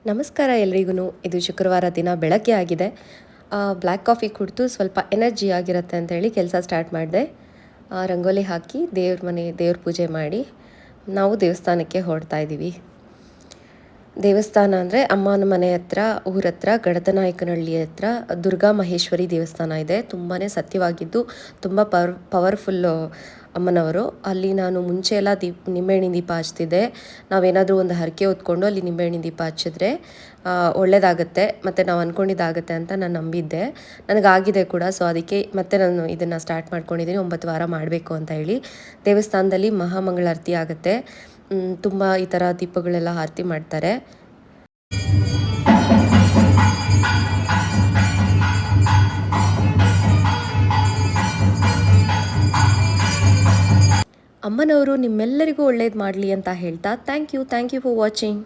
ನಮಸ್ಕಾರ ಎಲ್ರಿಗೂ. ಇದು ಶುಕ್ರವಾರ ದಿನ ಬೆಳಗ್ಗೆ ಆಗಿದೆ. ಬ್ಲ್ಯಾಕ್ ಕಾಫಿ ಕುಡಿದು ಸ್ವಲ್ಪ ಎನರ್ಜಿ ಆಗಿರುತ್ತೆ ಅಂತೇಳಿ ಕೆಲಸ ಸ್ಟಾರ್ಟ್ ಮಾಡಿದೆ. ರಂಗೋಲಿ ಹಾಕಿ ದೇವ್ರ ಪೂಜೆ ಮಾಡಿ ನಾವು ದೇವಸ್ಥಾನಕ್ಕೆ ಹೊರಡ್ತಾ ಇದ್ದೀವಿ. ದೇವಸ್ಥಾನ ಅಂದರೆ ಅಮ್ಮನ ಮನೆ ಹತ್ರ, ಊರ ಹತ್ರ ಗಡದನಾಯಕನಹಳ್ಳಿ ಹತ್ರ ದುರ್ಗಾ ಮಹೇಶ್ವರಿ ದೇವಸ್ಥಾನ ಇದೆ. ತುಂಬಾ ಸತ್ಯವಾಗಿದ್ದು ತುಂಬ ಪವರ್ಫುಲ್ಲು ಅಮ್ಮನವರು. ಅಲ್ಲಿ ನಾನು ಮುಂಚೆ ಎಲ್ಲ ನಿಂಬೆಹಣ್ಣಿನ ದೀಪ ಹಚ್ತಿದ್ದೆ. ನಾವೇನಾದರೂ ಒಂದು ಹರಕೆ ಹೊತ್ಕೊಂಡು ಅಲ್ಲಿ ನಿಂಬೆಹಣ್ಣಿನ ದೀಪ ಹಚ್ಚಿದ್ರೆ ಒಳ್ಳೆಯದಾಗುತ್ತೆ ಮತ್ತು ನಾವು ಅಂದ್ಕೊಂಡಿದ್ದಾಗುತ್ತೆ ಅಂತ ನಾನು ನಂಬಿದ್ದೆ. ನನಗಾಗಿದೆ ಕೂಡ. ಸೊ ಅದಕ್ಕೆ ಮತ್ತೆ ನಾನು ಇದನ್ನು ಸ್ಟಾರ್ಟ್ ಮಾಡ್ಕೊಂಡಿದ್ದೀನಿ, 9 ವಾರ ಮಾಡಬೇಕು ಅಂತ ಹೇಳಿ. ದೇವಸ್ಥಾನದಲ್ಲಿ ಮಹಾಮಂಗಳಾರತಿ ಆಗುತ್ತೆ. ತುಂಬ ಈ ಥರ ದೀಪಗಳೆಲ್ಲ ಆರತಿ ಮಾಡ್ತಾರೆ. ಅಮ್ಮನವರು ನಿಮ್ಮೆಲ್ಲರಿಗೂ ಒಳ್ಳೇದು ಮಾಡಲಿ ಅಂತ ಹೇಳ್ತಾ ಥ್ಯಾಂಕ್ ಯು ಫಾರ್ ವಾಚಿಂಗ್.